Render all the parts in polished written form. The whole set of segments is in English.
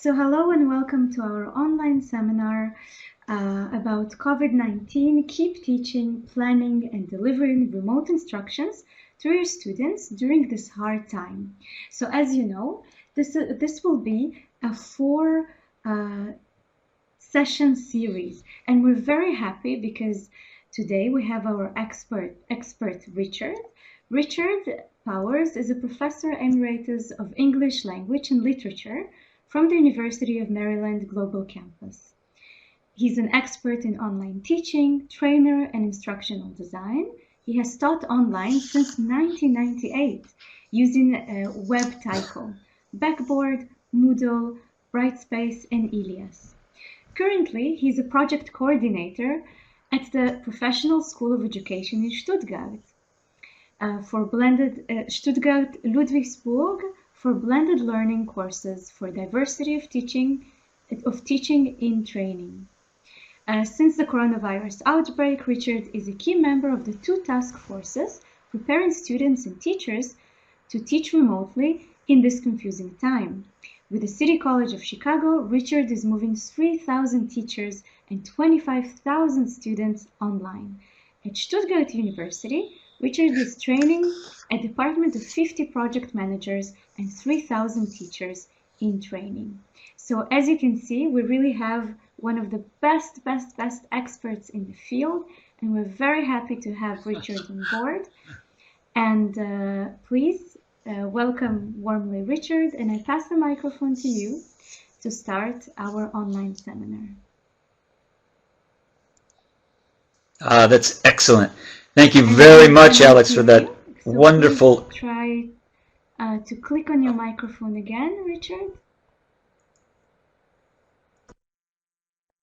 So hello and welcome to our online seminar about COVID-19. Keep teaching, planning, and delivering remote instructions to your students during this hard time. So as you know, this will be a four session series, and we're very happy because today we have our expert Richard. Richard Powers is a professor emeritus of English language and literature from the University of Maryland Global Campus. He's an expert in online teaching, trainer, and instructional design. He has taught online since 1998 using WebTyco, Backboard, Moodle, Brightspace, and Elias. Currently, he's a project coordinator at the Professional School of Education in Stuttgart for blended Stuttgart Ludwigsburg for blended learning courses for diversity of teaching in training. Since the coronavirus outbreak, Richard is a key member of the two task forces preparing students and teachers to teach remotely in this confusing time. With the City College of Chicago, Richard is moving 3,000 teachers and 25,000 students online. At Stuttgart University, Richard is training a department of 50 project managers and 3,000 teachers in training. So as you can see, we really have one of the best experts in the field, and we're very happy to have Richard on board. And please welcome warmly Richard, and I pass the microphone to you to start our online seminar. That's excellent. Thank you very much, Alex, for that wonderful. Try to click on your microphone again, Richard.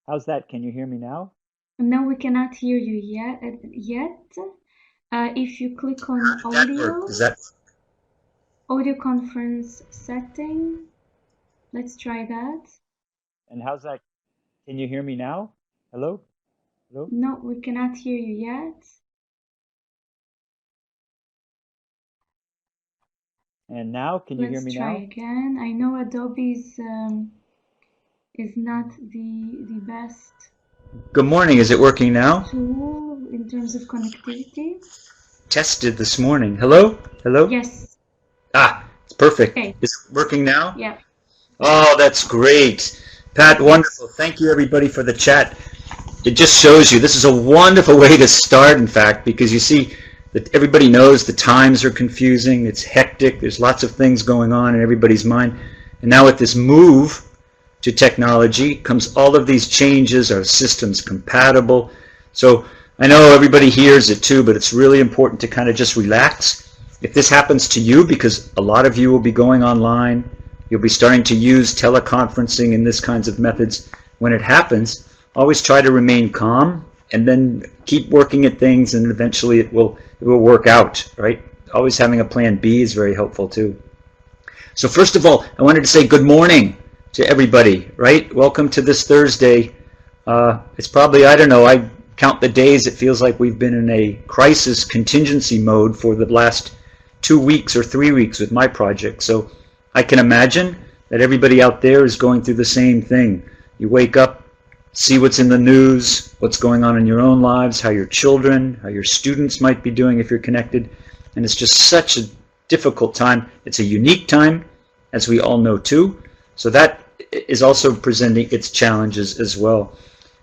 How's that? Can you hear me now? No, we cannot hear you yet. If you click on audio, audio conference setting, let's try that. And how's that? Can you hear me now? Hello? Hello? No, we cannot hear you yet. And now, can you hear me now? Let's try again. I know Adobe's is not the best. Good morning. Is it working now? Tool in terms of connectivity. Tested this morning. Hello? Hello? Yes. It's perfect. Okay. Is it working now? Yeah. Oh, that's great. Pat, wonderful. Thank you, everybody, for the chat. It just shows you this is a wonderful way to start, in fact, because you see that everybody knows the times are confusing. It's hectic. There's lots of things going on in everybody's mind. And now with this move to technology comes all of these changes. Our systems compatible. So I know everybody hears it too, but it's really important to kind of just relax. If this happens to you, because a lot of you will be going online, you'll be starting to use teleconferencing and this kinds of methods. When it happens, always try to remain calm and then keep working at things, and eventually it will work out, right? Always having a plan B is very helpful too. So first of all, I wanted to say good morning to everybody, right? Welcome to this Thursday. It's probably, I don't know, I count the days, it feels like we've been in a crisis contingency mode for the last 2 weeks or 3 weeks with my project. So I can imagine that everybody out there is going through the same thing. You wake up, see what's in the news, what's going on in your own lives, how your children, how your students might be doing if you're connected. And it's just such a difficult time. It's a unique time, as we all know too. So that is also presenting its challenges as well.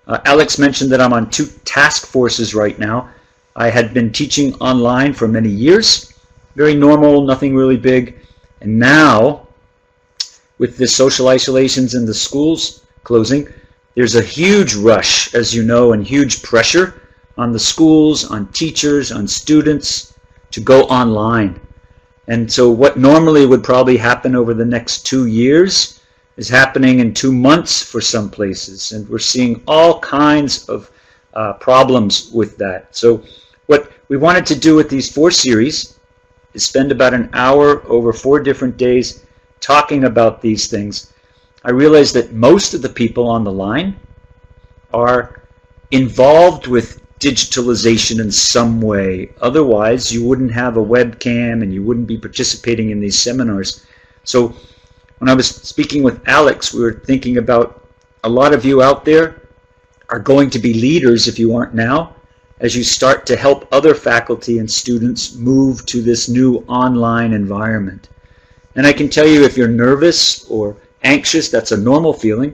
Alex mentioned that I'm on 2 task forces right now. I had been teaching online for many years. Very normal, nothing really big. And now, with the social isolations and the schools closing, there's a huge rush, as you know, and huge pressure on the schools, on teachers, on students to go online. And so what normally would probably happen over the next 2 years is happening in 2 months for some places. And we're seeing all kinds of problems with that. So what we wanted to do with these 4 series is spend about an hour over 4 different days talking about these things. I realize that most of the people on the line are involved with digitalization in some way. Otherwise, you wouldn't have a webcam and you wouldn't be participating in these seminars. So When I was speaking with Alex, we were thinking about a lot of you out there are going to be leaders, if you aren't now, as you start to help other faculty and students move to this new online environment. And I can tell you, if you're nervous or anxious, that's a normal feeling.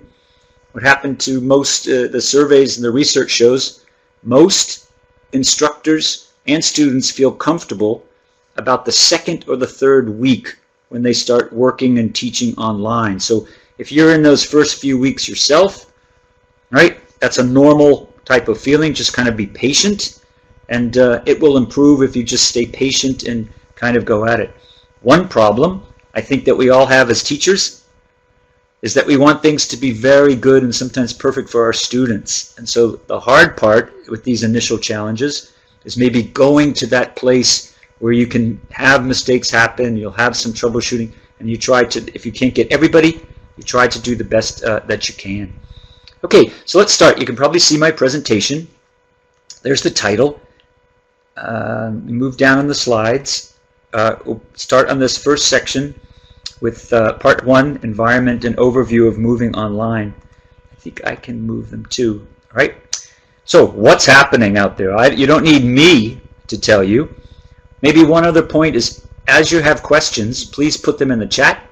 What happened to most, the surveys and the research shows, most instructors and students feel comfortable about the second or the third week when they start working and teaching online. So if you're in those first few weeks yourself, right, that's a normal type of feeling. Just kind of be patient, and it will improve if you just stay patient and kind of go at it. One problem I think that we all have as teachers is that we want things to be very good and sometimes perfect for our students. And so the hard part with these initial challenges is maybe going to that place where you can have mistakes happen, you'll have some troubleshooting, and you try to, if you can't get everybody, you try to do the best that you can. Okay, so let's start. You can probably see my presentation. There's the title. Move down on the slides. We'll start on this first section with part 1, environment and overview of moving online. I think I can move them too. All right. So what's happening out there? You don't need me to tell you. Maybe one other point is, as you have questions, please put them in the chat.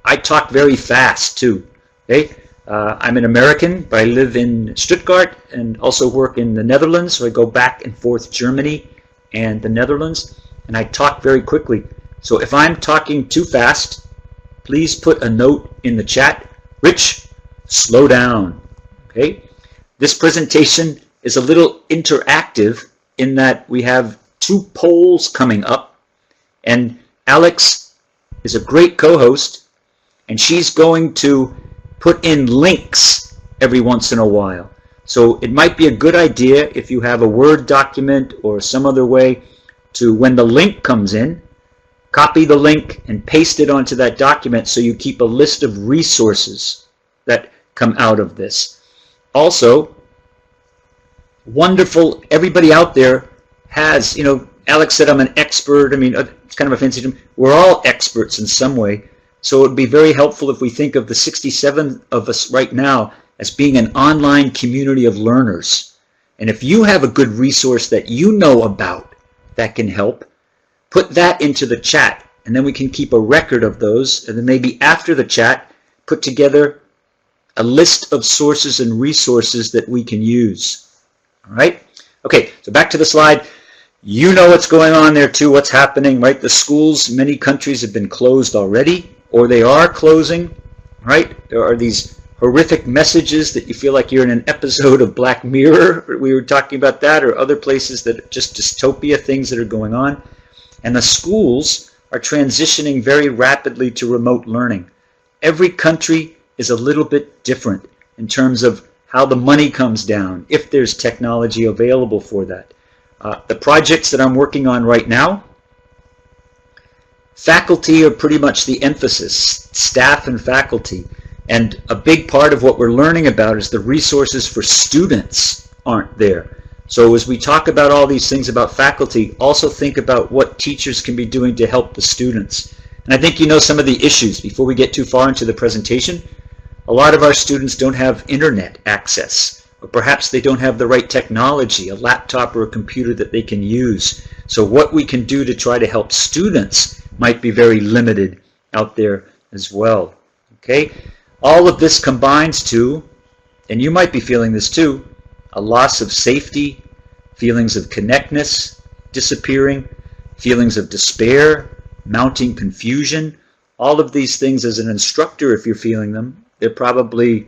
I talk very fast too. Okay. I'm an American, but I live in Stuttgart and also work in the Netherlands. So I go back and forth Germany and the Netherlands, and I talk very quickly. So if I'm talking too fast, please put a note in the chat. Rich, slow down. Okay. This presentation is a little interactive in that we have 2 polls coming up, and Alex is a great co-host, and she's going to put in links every once in a while. So it might be a good idea if you have a Word document or some other way to, when the link comes in, copy the link and paste it onto that document so you keep a list of resources that come out of this. Also, wonderful, everybody out there has, you know, Alex said I'm an expert. I mean, it's kind of a fancy term. We're all experts in some way. So it would be very helpful if we think of the 67 of us right now as being an online community of learners. And if you have a good resource that you know about that can help, put that into the chat, and then we can keep a record of those, and then maybe after the chat, put together a list of sources and resources that we can use. All right? Okay, so back to the slide. You know what's going on there too, what's happening, right? The schools, many countries have been closed already, or they are closing, right? There are these horrific messages that you feel like you're in an episode of Black Mirror. We were talking about that, or other places that are just dystopia, things that are going on. And the schools are transitioning very rapidly to remote learning. Every country is a little bit different in terms of how the money comes down, if there's technology available for that. The projects that I'm working on right now, faculty are pretty much the emphasis, staff and faculty. And a big part of what we're learning about is the resources for students aren't there. So as we talk about all these things about faculty, also think about what teachers can be doing to help the students. And I think you know some of the issues before we get too far into the presentation. A lot of our students don't have internet access, or perhaps they don't have the right technology, a laptop or a computer that they can use. So what we can do to try to help students might be very limited out there as well. Okay? All of this combines to, and you might be feeling this too, a loss of safety, feelings of connectedness disappearing, feelings of despair, mounting confusion. All of these things, as an instructor, if you're feeling them, they're probably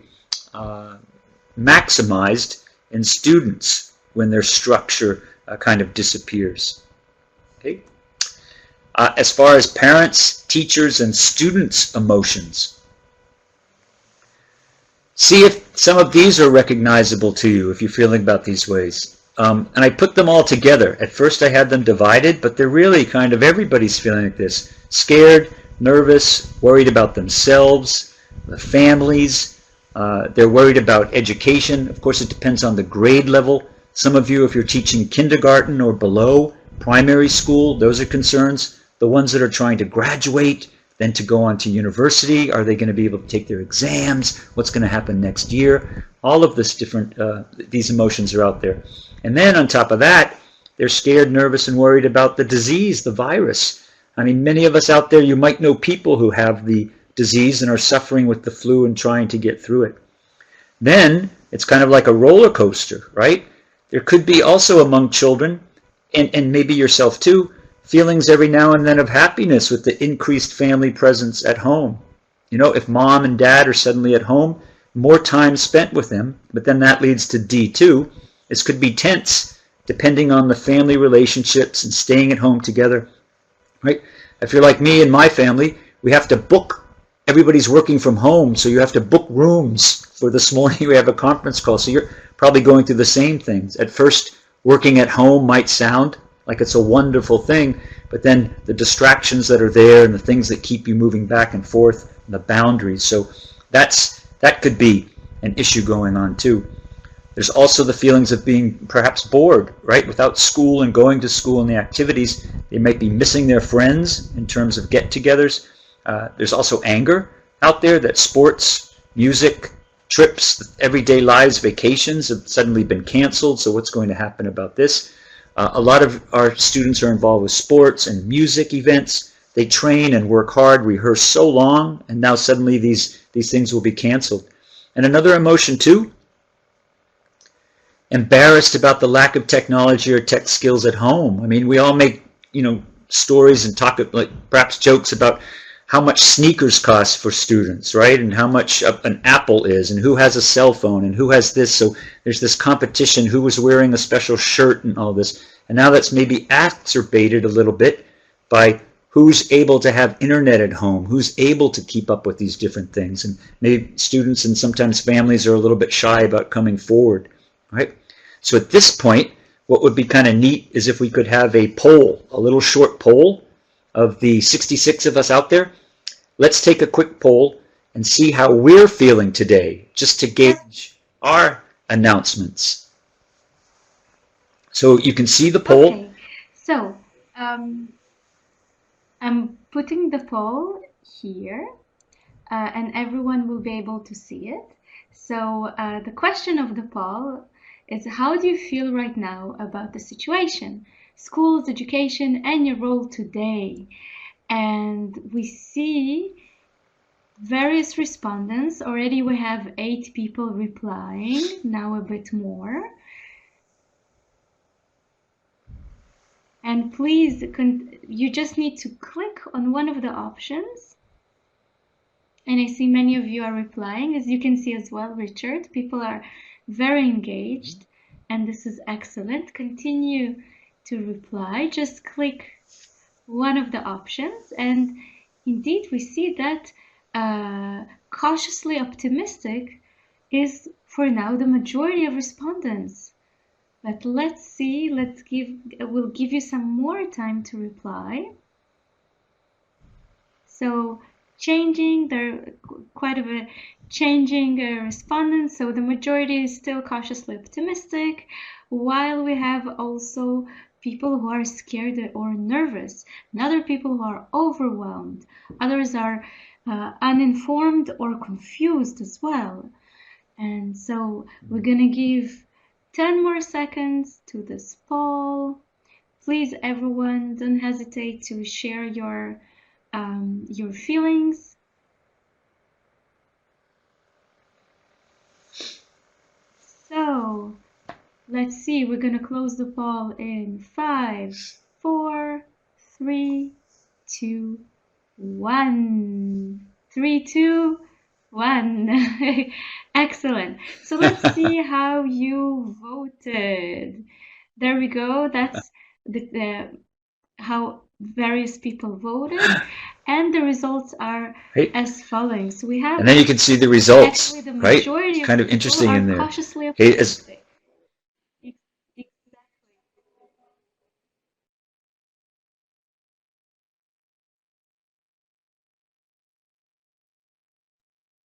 maximized in students when their structure kind of disappears. Okay? As far as parents, teachers, and students' emotions, see if some of these are recognizable to you if you're feeling about these ways. And I put them all together. At first I had them divided, but they're really kind of everybody's feeling like this. Scared, nervous, worried about themselves, the families. They're worried about education. Of course, it depends on the grade level. Some of you, if you're teaching kindergarten or below, primary school, those are concerns. The ones that are trying to graduate, then to go on to university. Are they going to be able to take their exams? What's going to happen next year? All of this different, these emotions are out there. And then on top of that, they're scared, nervous, and worried about the disease, the virus. I mean, many of us out there, you might know people who have the disease and are suffering with the flu and trying to get through it. Then it's kind of like a roller coaster, right? There could be also among children, and maybe yourself too, feelings every now and then of happiness with the increased family presence at home. You know, if mom and dad are suddenly at home, more time spent with them, but then that leads to D2. This could be tense, depending on the family relationships and staying at home together, right? If you're like me and my family, we have to book. Everybody's working from home, so you have to book rooms. For this morning, we have a conference call, so you're probably going through the same things. At first, working at home might sound like it's a wonderful thing, but then the distractions that are there and the things that keep you moving back and forth, and the boundaries. So that could be an issue going on too. There's also the feelings of being perhaps bored, right? Without school and going to school and the activities, they might be missing their friends in terms of get-togethers. There's also anger out there that sports, music, trips, everyday lives, vacations have suddenly been canceled. So what's going to happen about this? A lot of our students are involved with sports and music events. They train and work hard, rehearse so long, and now suddenly these things will be canceled. And another emotion too, embarrassed about the lack of technology or tech skills at home. I mean, we all make, stories and talk, like perhaps jokes about how much sneakers cost for students, right? And how much an Apple is, and who has a cell phone, and who has this. So there's this competition, who was wearing a special shirt and all this. And now that's maybe exacerbated a little bit by who's able to have internet at home, who's able to keep up with these different things. And maybe students and sometimes families are a little bit shy about coming forward, right? So at this point, what would be kind of neat is if we could have a poll, a little short poll of the 66 of us out there. Let's take a quick poll and see how we're feeling today, just to gauge our announcements. So you can see the poll. Okay, so I'm putting the poll here, and everyone will be able to see it. So the question of the poll is, how do you feel right now about the situation, schools, education, and your role today? And we see various respondents. Already we have 8 people replying, now a bit more. And please, you just need to click on one of the options. And I see many of you are replying. As you can see as well, Richard, people are very engaged, and this is excellent. Continue to reply. Just click one of the options, and indeed we see that cautiously optimistic is for now the majority of respondents. But let's see, we'll give you some more time to reply. So changing, there are quite a bit changing respondents, so the majority is still cautiously optimistic, while we have also people who are scared or nervous, and other people who are overwhelmed. Others are uninformed or confused as well. And so we're gonna give 10 more seconds to this poll. Please, everyone, don't hesitate to share your feelings. So let's see, we're gonna close the poll in 5, 4, 3, 2, 1. 3, 2, 1. Excellent. So let's see how you voted. There we go. That's how various people voted, and the results are as following. So we have, and then you can see the results, the right? It's kind of interesting in there. Cautiously Okay, optimistic.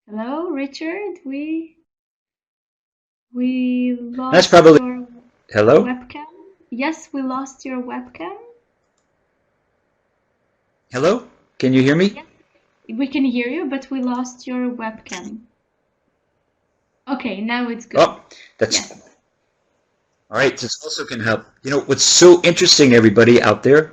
Hello, Richard. We lost that's probably your hello. webcam. Yes, we lost your webcam. Hello, can you hear me? We can hear you, but we lost your webcam. Okay, now it's good. Oh, that's Yes. all right. This also can help. You know, what's so interesting, everybody out there,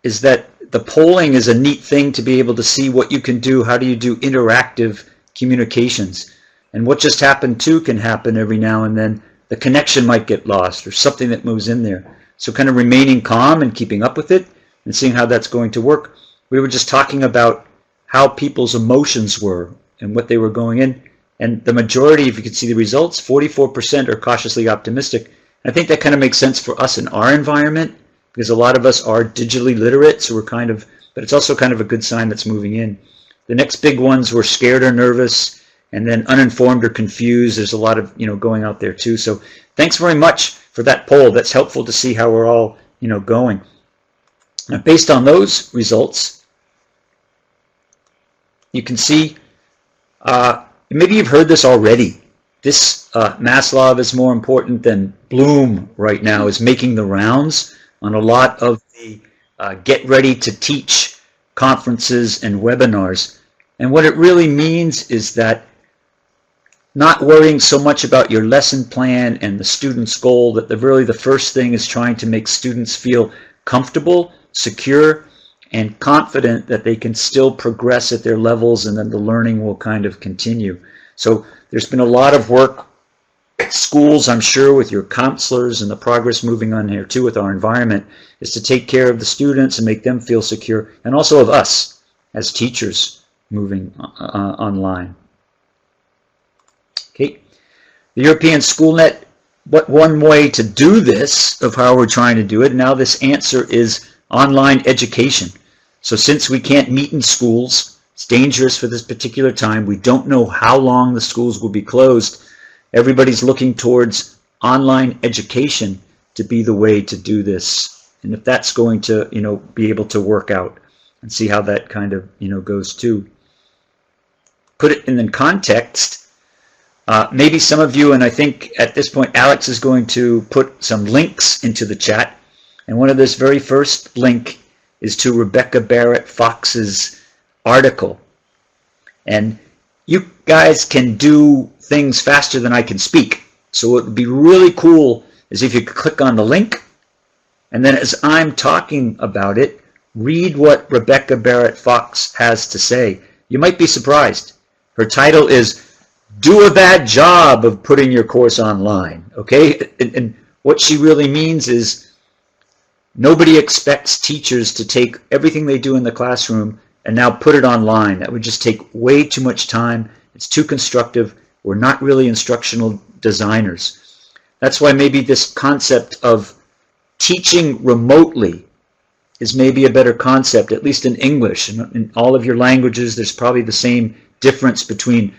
is that the polling is a neat thing to be able to see what you can do. How do you do interactive communications? And what just happened too can happen every now and then. The connection might get lost or something that moves in there. So kind of remaining calm and keeping up with it and seeing how that's going to work. We were just talking about how people's emotions were and what they were going in. And the majority, if you could see the results, 44% are cautiously optimistic. And I think that kind of makes sense for us in our environment because a lot of us are digitally literate, so we're kind of, but it's also kind of a good sign that's moving in. The next big ones were scared or nervous, and then uninformed or confused. There's a lot of, going out there too. So thanks very much for that poll. That's helpful to see how we're all, going. Now, based on those results, you can see, maybe you've heard this already. This Maslov is more important than Bloom right now, is making the rounds on a lot of the get ready to teach conferences and webinars. And what it really means is that not worrying so much about your lesson plan and the student's goal, that really the first thing is trying to make students feel comfortable, secure, and confident that they can still progress at their levels, and then the learning will kind of continue. So there's been a lot of work at schools, I'm sure, with your counselors, and the progress moving on here too with our environment is to take care of the students and make them feel secure, and also of us as teachers moving online. Okay, the European SchoolNet, what one way to do this, of how we're trying to do it, now this answer is online education. So since we can't meet in schools, it's dangerous for this particular time, we don't know how long the schools will be closed, everybody's looking towards online education to be the way to do this. And if that's going to, be able to work out, and see how that kind of, goes too. Put it in the context. Maybe some of you, and I think at this point Alex is going to put some links into the chat, and one of this very first link is to Rebecca Barrett Fox's article. And you guys can do things faster than I can speak, so what would be really cool is if you could click on the link, and then as I'm talking about it, read what Rebecca Barrett Fox has to say. You might be surprised. Her title is "Do a Bad Job of Putting Your Course Online." Okay, and what she really means is nobody expects teachers to take everything they do in the classroom and now put it online. That would just take way too much time. It's too constructive. We're not really instructional designers. That's why maybe this concept of teaching remotely is maybe a better concept, at least in English. In all of your languages, there's probably the same difference between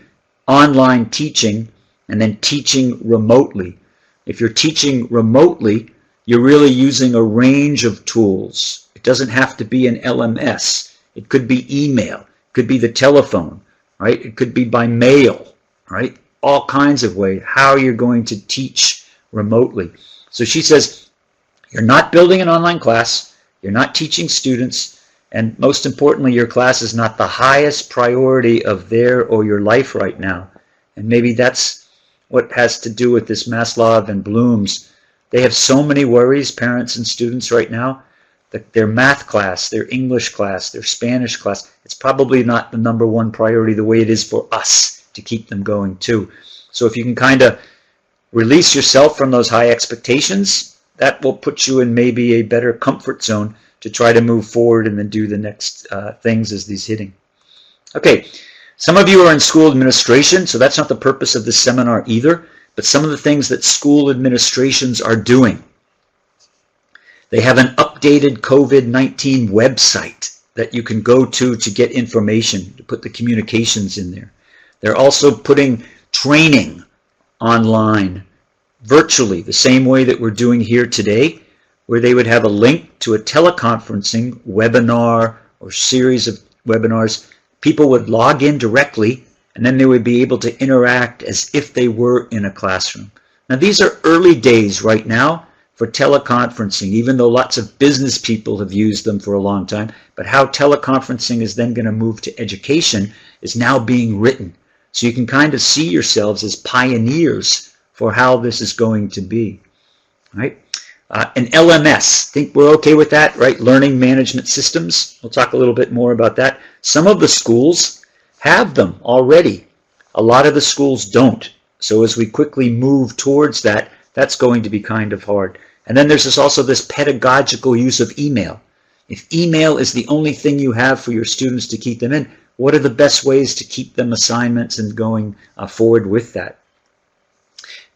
online teaching and then teaching remotely. If you're teaching remotely, you're really using a range of tools. It doesn't have to be an LMS. It could be email. It could be the telephone, right? It could be by mail, right? All kinds of ways how you're going to teach remotely. So she says, you're not building an online class. You're not teaching students. And most importantly, your class is not the highest priority of their or your life right now. And maybe that's what has to do with this Maslov and Bloom's. They have so many worries, parents and students right now, that their math class, their English class, their Spanish class, it's probably not the #1 priority the way it is for us to keep them going too. So if you can kind of release yourself from those high expectations, that will put you in maybe a better comfort zone to try to move forward and then do the next things as these hitting. Okay, some of you are in school administration, so that's not the purpose of this seminar either, but some of the things that school administrations are doing. They have an updated COVID-19 website that you can go to get information, to put the communications in there. They're also putting training online, virtually, the same way that we're doing here today, where they would have a link to a teleconferencing webinar or series of webinars. People would log in directly, and then they would be able to interact as if they were in a classroom. Now, these are early days right now. for teleconferencing, even though lots of business people have used them for a long time. But how teleconferencing is then going to move to education is now being written. So you can kind of see yourselves as pioneers for how this is going to be. Right? An LMS, think we're okay with that, right? Learning Management Systems. We'll talk a little bit more about that. Some of the schools have them already. A lot of the schools don't. So as we quickly move towards that, that's going to be kind of hard. And then there's also this pedagogical use of email. If email is the only thing you have for your students to keep them in, what are the best ways to keep them assignments and going forward with that?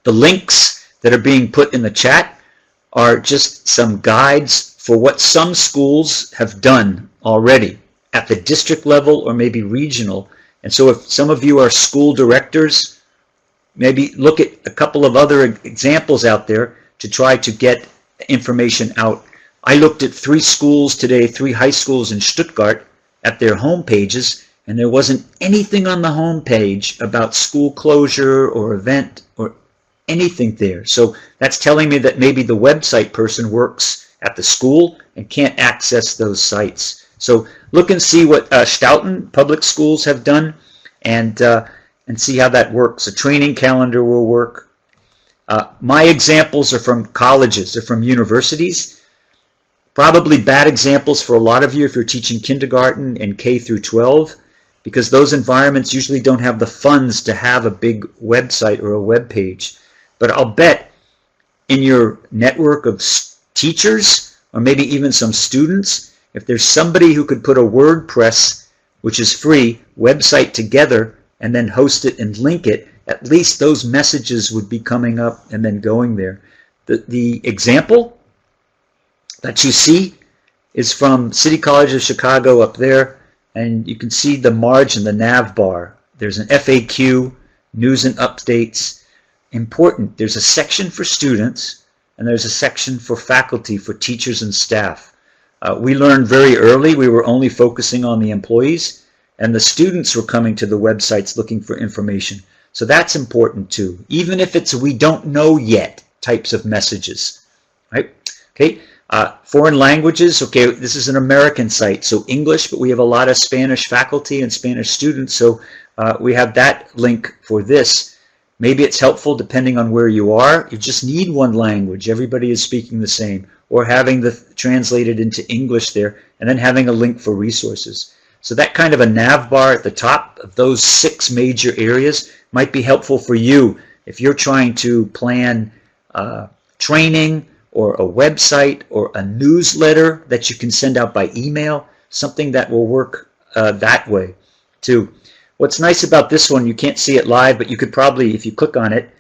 The links that are being put in the chat are just some guides for what some schools have done already at the district level or maybe regional. And so if some of you are school directors, maybe look at a couple of other examples out there to try to get information out. I looked at 3 schools today, 3 high schools in Stuttgart at their home pages, and there wasn't anything on the home page about school closure or event or anything there. So that's telling me that maybe the website person works at the school and can't access those sites. So look and see what Stoughton Public Schools have done and see how that works. A training calendar will work. My examples are from colleges, they're from universities. Probably bad examples for a lot of you if you're teaching kindergarten and K through 12, because those environments usually don't have the funds to have a big website or a web page. But I'll bet in your network of teachers, or maybe even some students, if there's somebody who could put a WordPress, which is free, website together and then host it and link it, at least those messages would be coming up and then going there. The example that you see is from City College of Chicago up there, and you can see the margin, the nav bar. There's an FAQ, news and updates. Important, there's a section for students and there's a section for faculty, for teachers and staff. We learned very early we were only focusing on the employees, and the students were coming to the websites looking for information. So that's important too, even if it's we don't know yet types of messages, right? Okay, foreign languages, okay, this is an American site, so English, but we have a lot of Spanish faculty and Spanish students, so we have that link for this. Maybe it's helpful depending on where you are. You just need one language. Everybody is speaking the same. Or having the translated into English there, and then having a link for resources. So that kind of a nav bar at the top of those 6 major areas might be helpful for you if you're trying to plan training or a website or a newsletter that you can send out by email, something that will work that way too. What's nice about this one, you can't see it live, but you could probably, if you click on it,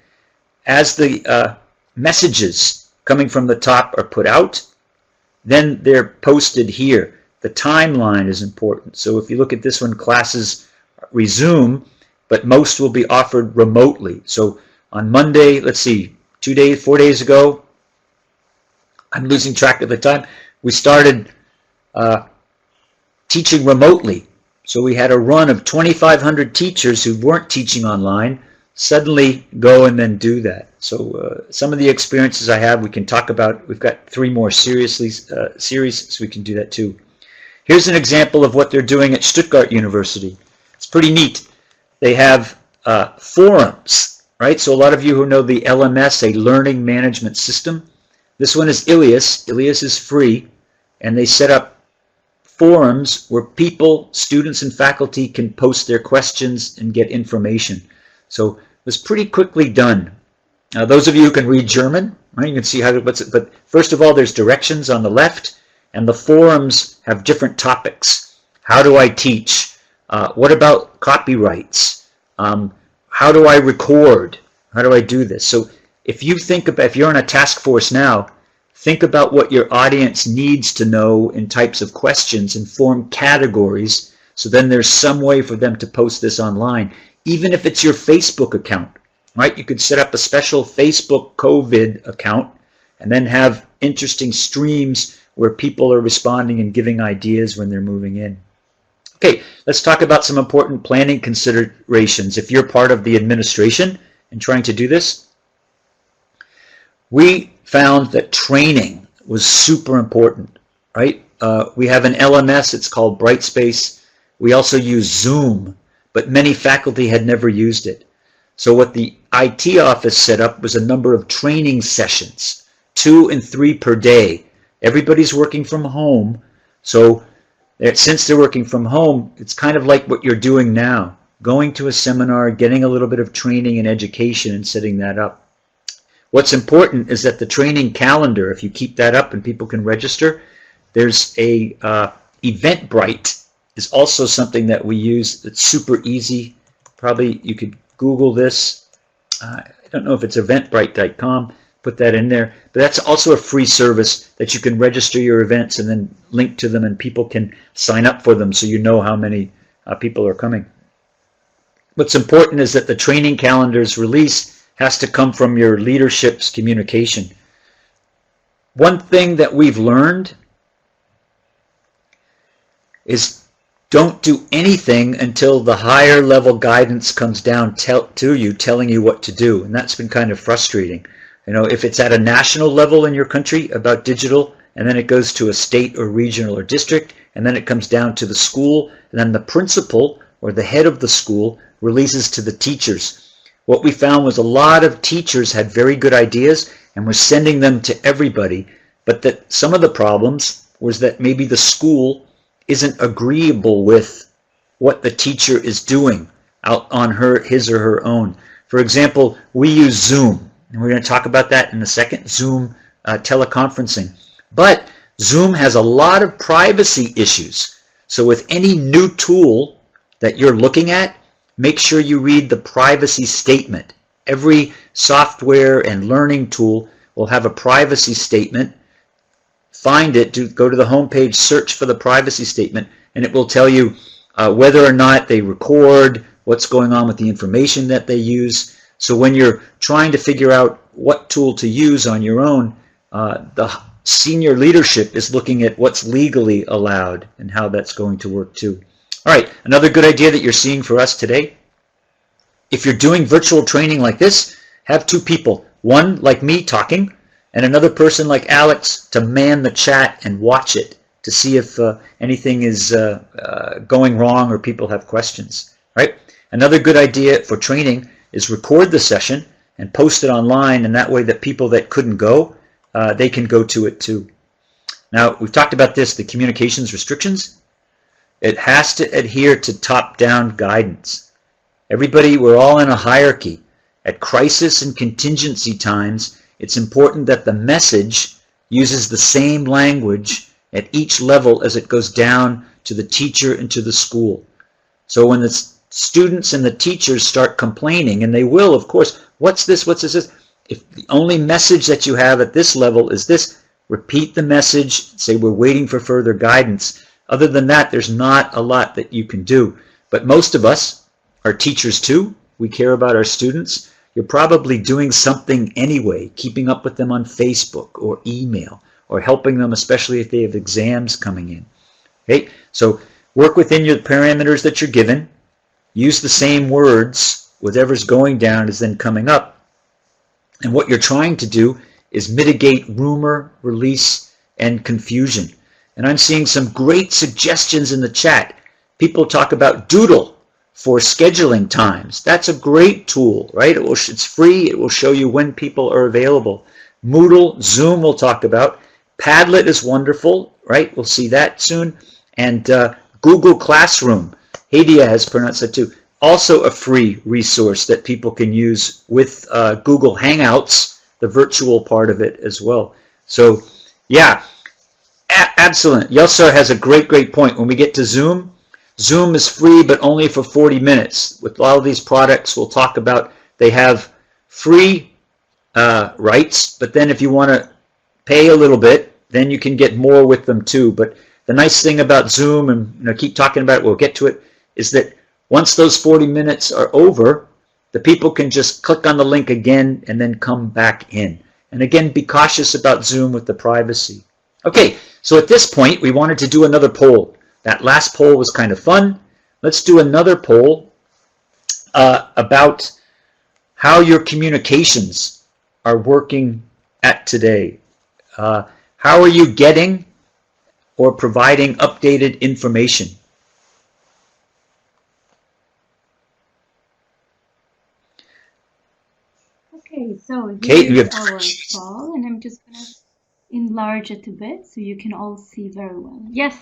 as the messages coming from the top are put out, then they're posted here. The timeline is important. So if you look at this one, classes resume, but most will be offered remotely. So on Monday, let's see, 4 days ago, I'm losing track of the time, we started teaching remotely. So we had a run of 2,500 teachers who weren't teaching online suddenly go and then do that. So some of the experiences I have we can talk about. We've got 3 more series, so we can do that too. Here's an example of what they're doing at Stuttgart University. It's pretty neat. They have forums, right? So a lot of you who know the LMS, a learning management system. This one is Ilias. Ilias is free, and they set up forums where people, students and faculty can post their questions and get information. So it was pretty quickly done. Those of you who can read German, right, you can see how to, but first of all, there's directions on the left, and the forums have different topics. How do I teach? What about copyrights? How do I record? How do I do this? So if you think about, if you're on a task force now, think about what your audience needs to know in types of questions and form categories, so then there's some way for them to post this online. Even if it's your Facebook account, right? You could set up a special Facebook COVID account and then have interesting streams where people are responding and giving ideas when they're moving in. Okay, let's talk about some important planning considerations if you're part of the administration and trying to do this. We found that training was super important, right? We have an LMS, it's called Brightspace. We also use Zoom, but many faculty had never used it. So what the IT office set up was a number of training sessions, 2 and 3 per day. Everybody's working from home, so since they're working from home, it's kind of like what you're doing now, going to a seminar, getting a little bit of training and education and setting that up. What's important is that the training calendar, if you keep that up and people can register, there's a Eventbrite is also something that we use that's super easy. Probably you could Google this. I don't know if it's eventbrite.com, put that in there. But that's also a free service that you can register your events and then link to them and people can sign up for them so you know how many people are coming. What's important is that the training calendar's release has to come from your leadership's communication. One thing that we've learned is don't do anything until the higher level guidance comes down to you, telling you what to do. And that's been kind of frustrating. You know, if it's at a national level in your country about digital, and then it goes to a state or regional or district, and then it comes down to the school, and then the principal or the head of the school releases to the teachers. What we found was a lot of teachers had very good ideas and were sending them to everybody, but that some of the problems was that maybe the school isn't agreeable with what the teacher is doing out on his or her own. For example, we use Zoom, and we're going to talk about that in a second, Zoom teleconferencing. But Zoom has a lot of privacy issues. So with any new tool that you're looking at, make sure you read the privacy statement. Every software and learning tool will have a privacy statement. Find it, go to the home page, search for the privacy statement, and it will tell you whether or not they record, what's going on with the information that they use. So when you're trying to figure out what tool to use on your own, the senior leadership is looking at what's legally allowed and how that's going to work too. All right, another good idea that you're seeing for us today. If you're doing virtual training like this, have 2 people, one like me talking, and another person like Alex to man the chat and watch it to see if anything is going wrong or people have questions. Right? Another good idea for training is record the session and post it online, and that way that people that couldn't go, they can go to it too. Now, we've talked about this, the communications restrictions. It has to adhere to top-down guidance. Everybody, we're all in a hierarchy. At crisis and contingency times, it's important that the message uses the same language at each level as it goes down to the teacher and to the school. So when the students and the teachers start complaining, and they will, of course, what's this, this? If the only message that you have at this level is this, repeat the message, say we're waiting for further guidance. Other than that, there's not a lot that you can do. But most of us are teachers too. We care about our students. You're probably doing something anyway, keeping up with them on Facebook or email, or helping them, especially if they have exams coming in. Okay, so work within your parameters that you're given. Use the same words. Whatever's going down is then coming up. And what you're trying to do is mitigate rumor, release, and confusion. And I'm seeing some great suggestions in the chat. People talk about Doodle for scheduling times. That's a great tool, right? It's free. It will show you when people are available. Moodle, Zoom we'll talk about. Padlet is wonderful, right? We'll see that soon. And Google Classroom. Hadia has pronounced that too. Also a free resource that people can use with Google Hangouts, the virtual part of it as well. So yeah, excellent. Yelsar has a great point. When we get to Zoom, Zoom is free, but only for 40 minutes. With all of these products we'll talk about, they have free rights, but then if you want to pay a little bit, then you can get more with them too. But the nice thing about Zoom, and keep talking about it, we'll get to it, is that once those 40 minutes are over, the people can just click on the link again and then come back in. And again, be cautious about Zoom with the privacy. Okay, so at this point, we wanted to do another poll. That last poll was kind of fun. Let's do another poll about how your communications are working at today. How are you getting or providing updated information? Okay, so Kate, you here's have our poll, and I'm just gonna enlarge it a bit so you can all see very well. Yes,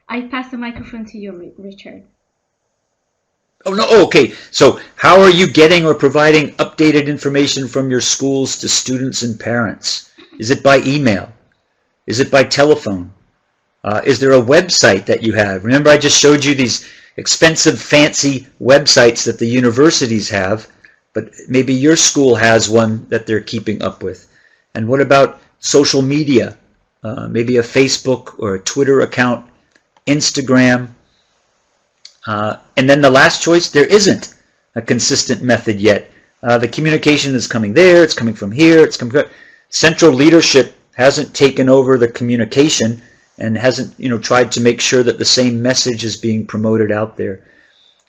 I pass the microphone to you, Richard. Oh, no, okay. So how are you getting or providing updated information from your schools to students and parents? Is it by email? Is it by telephone? Is there a website that you have? Remember, I just showed you these expensive, fancy websites that the universities have, but maybe your school has one that they're keeping up with. And what about social media? Maybe a Facebook or a Twitter account, Instagram. And then the last choice, there isn't a consistent method yet. The communication is coming there, it's coming from here, it's coming from... Central leadership hasn't taken over the communication and hasn't, tried to make sure that the same message is being promoted out there.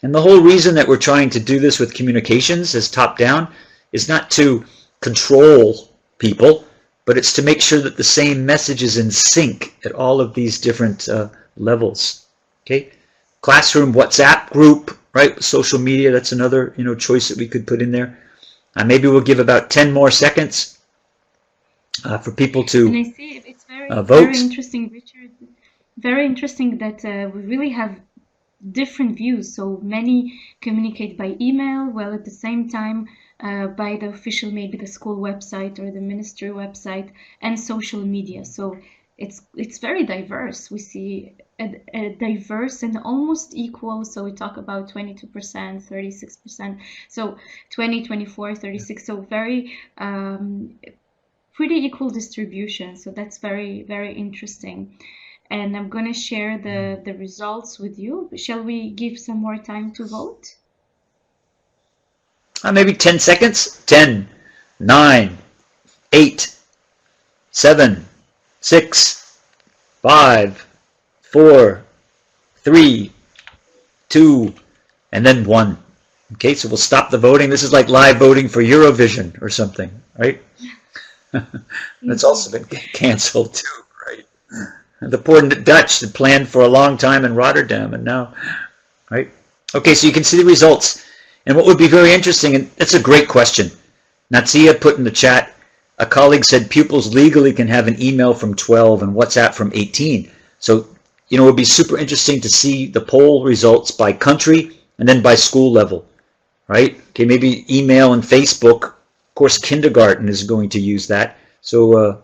And the whole reason that we're trying to do this with communications as top-down is not to control people, but it's to make sure that the same message is in sync at all of these different levels. Okay, classroom WhatsApp group, right? Social media, that's another choice that we could put in there. Maybe we'll give about 10 more seconds for people to and I see it's vote. Very interesting, Richard. Very interesting that we really have different views. So many communicate by email, while at the same time by the official, maybe the school website or the ministry website, and social media. So it's very diverse. We see a diverse and almost equal. So we talk about 22%, 36%. So 20, 24, 36. So very pretty equal distribution. So that's very, very interesting. And I'm going to share the results with you. Shall we give some more time to vote? Maybe 10 seconds. 10, 9, 8, 7, 6, 5, 4, 3, 2, and then 1. Okay, so we'll stop the voting. This is like live voting for Eurovision or something, right? That's also been canceled too, right? The poor Dutch had planned for a long time in Rotterdam, and now, right? Okay, so you can see the results. And what would be very interesting, and that's a great question. Natsia put in the chat, a colleague said pupils legally can have an email from 12 and WhatsApp from 18. So, it would be super interesting to see the poll results by country and then by school level, right? Okay, maybe email and Facebook. Of course, kindergarten is going to use that. So,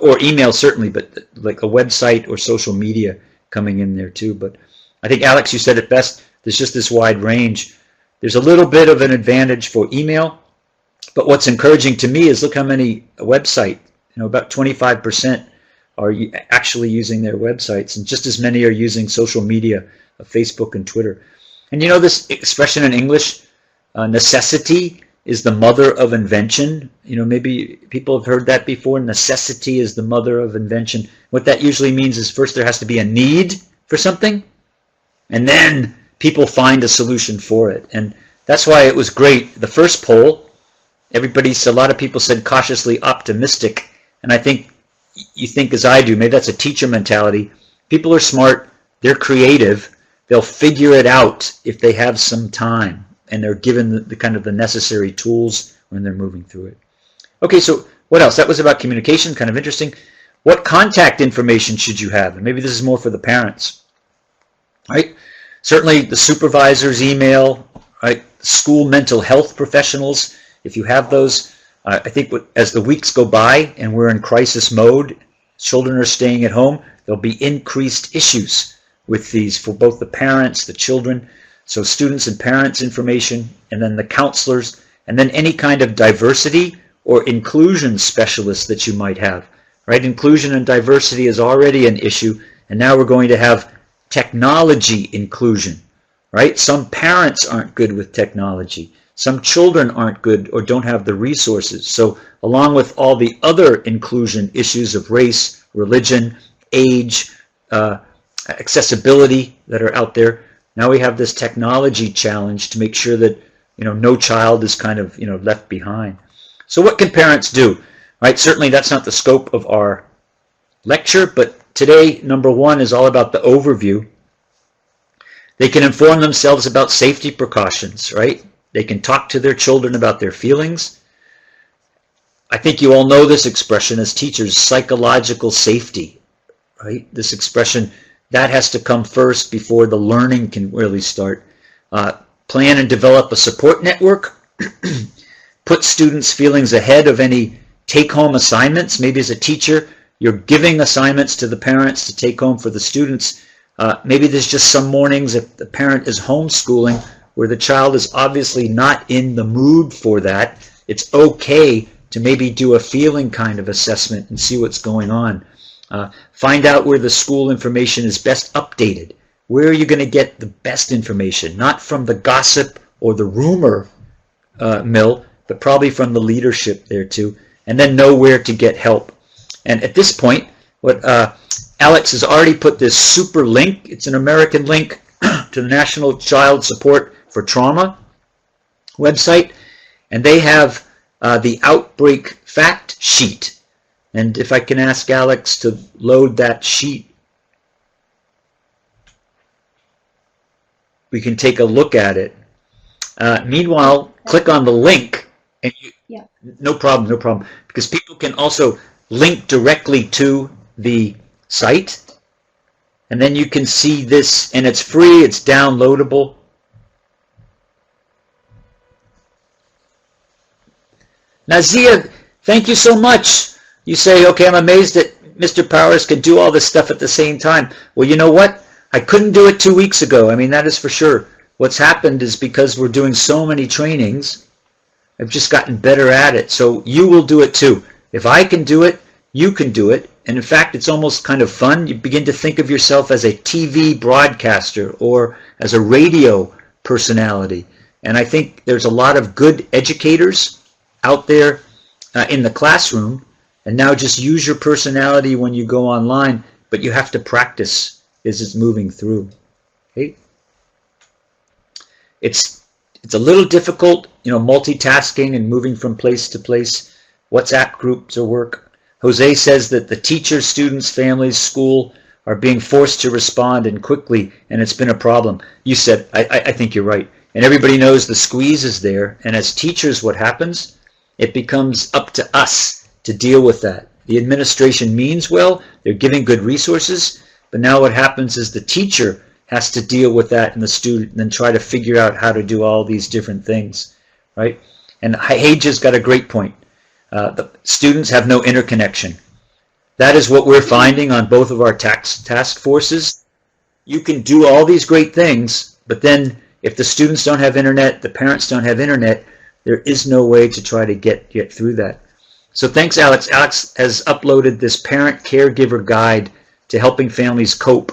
or email certainly, but like a website or social media coming in there too. But I think, Alex, you said it best. There's just this wide range. There's a little bit of an advantage for email, but what's encouraging to me is look how many website, about 25% are actually using their websites, and just as many are using social media, Facebook and Twitter. And this expression in English, necessity is the mother of invention. Maybe people have heard that before. Necessity is the mother of invention. What that usually means is first there has to be a need for something, and then people find a solution for it. And that's why it was great. The first poll, a lot of people said cautiously optimistic, and I think you think as I do, maybe that's a teacher mentality. People are smart, they're creative, they'll figure it out if they have some time, and they're given the kind of the necessary tools when they're moving through it. Okay, so what else? That was about communication, kind of interesting. What contact information should you have? And maybe this is more for the parents, right? Certainly the supervisor's email, right? School mental health professionals, if you have those. I think as the weeks go by and we're in crisis mode, children are staying at home, there'll be increased issues with these for both the parents, the children. So students and parents information, and then the counselors, and then any kind of diversity or inclusion specialists that you might have, right? Inclusion and diversity is already an issue, and now we're going to have technology inclusion, right? Some parents aren't good with technology. Some children aren't good or don't have the resources. So along with all the other inclusion issues of race, religion, age, accessibility that are out there, now we have this technology challenge to make sure that no child is kind of left behind. So what can parents do? Right? Certainly that's not the scope of our lecture, but today, number one is all about the overview. They can inform themselves about safety precautions, right? They can talk to their children about their feelings. I think you all know this expression as teachers, psychological safety, right? This expression, that has to come first before the learning can really start. Plan and develop a support network. Put students' feelings ahead of any take-home assignments. Maybe as a teacher, you're giving assignments to the parents to take home for the students. Maybe there's just some mornings if the parent is homeschooling where the child is obviously not in the mood for that. It's okay to maybe do a feeling kind of assessment and see what's going on. Find out where the school information is best updated. Where are you going to get the best information? Not from the gossip or the rumor mill, but probably from the leadership there too. And then know where to get help. And at this point, what Alex has already put this super link. It's an American link to the National Child Support for Trauma website. And they have the outbreak fact sheet. And if I can ask Alex to load that sheet, we can take a look at it. Meanwhile, click on the link. And no problem, no problem. Because people can also link directly to the site. And then you can see this, and it's free, it's downloadable. Nazia, thank you so much. You say, okay, I'm amazed that Mr. Powers can do all this stuff at the same time. Well, you know what? I couldn't do it 2 weeks ago. I mean, that is for sure. What's happened is because we're doing so many trainings, I've just gotten better at it. So you will do it too. If I can do it, you can do it. And in fact, it's almost kind of fun. You begin to think of yourself as a TV broadcaster or as a radio personality. And I think there's a lot of good educators out there in the classroom. And now just use your personality when you go online, but you have to practice as it's moving through. Okay? It's a little difficult, multitasking and moving from place to place. WhatsApp groups or work. Jose says that the teachers, students, families, school are being forced to respond and quickly, and it's been a problem. You said, I think you're right. And everybody knows the squeeze is there. And as teachers, what happens? It becomes up to us to deal with that. The administration means well. They're giving good resources. But now what happens is the teacher has to deal with that and the student and then try to figure out how to do all these different things, right? And Hage's got a great point. The students have no interconnection. That is what we're finding on both of our task forces. You can do all these great things, but then if the students don't have internet, the parents don't have internet, there is no way to try to get through that. So thanks, Alex. Alex has uploaded this parent caregiver guide to helping families cope.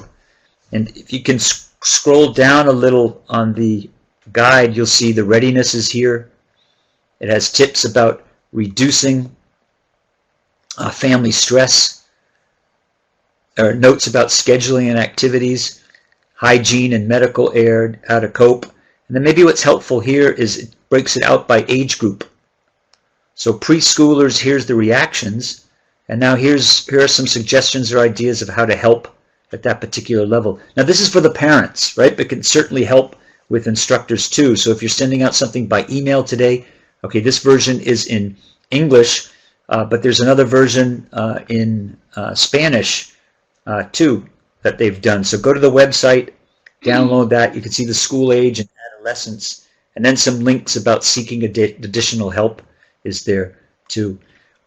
And if you can scroll down a little on the guide, you'll see the readiness is here. It has tips about reducing family stress, or notes about scheduling and activities, hygiene and medical care, how to cope. And then maybe what's helpful here is it breaks it out by age group. So preschoolers, here's the reactions. And now here are some suggestions or ideas of how to help at that particular level. Now this is for the parents, right? But can certainly help with instructors too. So if you're sending out something by email today, okay, this version is in English, but there's another version in Spanish too that they've done. So go to the website, download that. You can see the school age and adolescents, and then some links about seeking additional help is there too.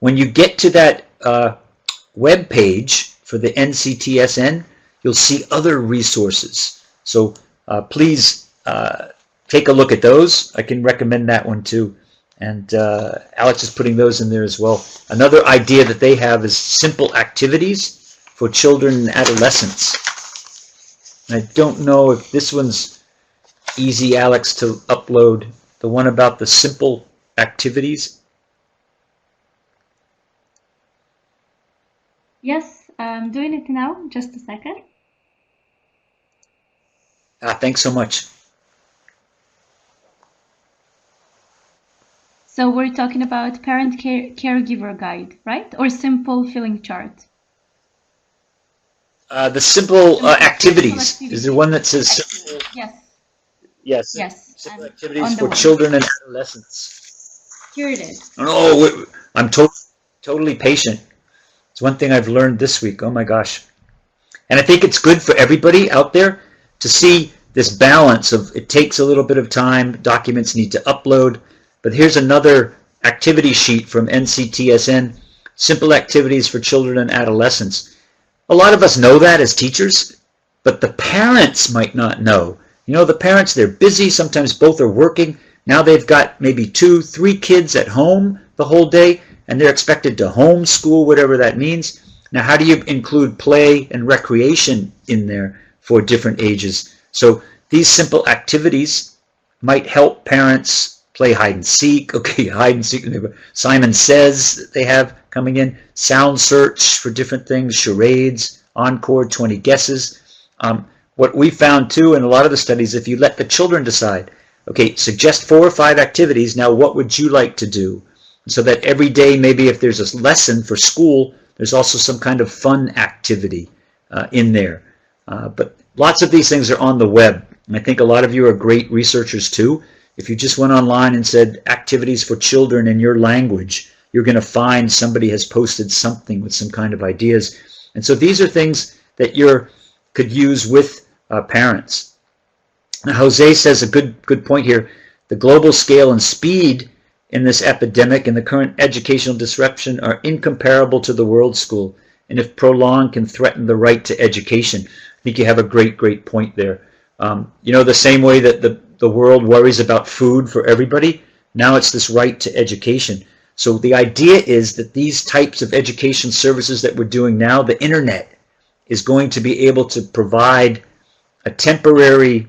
When you get to that web page for the NCTSN, you'll see other resources. So please take a look at those. I can recommend that one too. And Alex is putting those in there as well. Another idea that they have is simple activities for children and adolescents. And I don't know if this one's easy, Alex, to upload. The one about the simple activities. Yes, I'm doing it now. Just a second. Thanks so much. So we're talking about parent caregiver guide, right? Or simple filling chart? The simple activities. Simple Is there one that says simple? Yes. Yes. Yes. Simple And activities on the for web. children and adolescents. Here it is. Oh, I'm totally patient. It's one thing I've learned this week. Oh my gosh. And I think it's good for everybody out there to see this balance of it takes a little bit of time, documents need to upload, but here's another activity sheet from NCTSN, simple activities for children and adolescents. A lot of us know that as teachers, but the parents might not know. You know, the parents, they're busy, sometimes both are working. Now they've got maybe 2, 3 kids at home the whole day, and they're expected to homeschool, whatever that means. Now, how do you include play and recreation in there for different ages? So these simple activities might help parents play hide and seek. Okay, hide and seek. Simon Says they have coming in. Sound search for different things. Charades, encore, 20 guesses. What we found too in a lot of the studies, if you let the children decide, okay, suggest 4 or 5 activities. Now, what would you like to do? So that every day, maybe if there's a lesson for school, there's also some kind of fun activity in there. But lots of these things are on the web. And I think a lot of you are great researchers too. If you just went online and said activities for children in your language, you're going to find somebody has posted something with some kind of ideas. And so these are things that you could use with parents. Now, Jose says a good point here. The global scale and speed in this epidemic and the current educational disruption are incomparable to the world school, and if prolonged can threaten the right to education. I think you have a great point there. You know, the same way that the world worries about food for everybody, now it's this right to education. So the idea is that these types of education services that we're doing now, the internet is going to be able to provide a temporary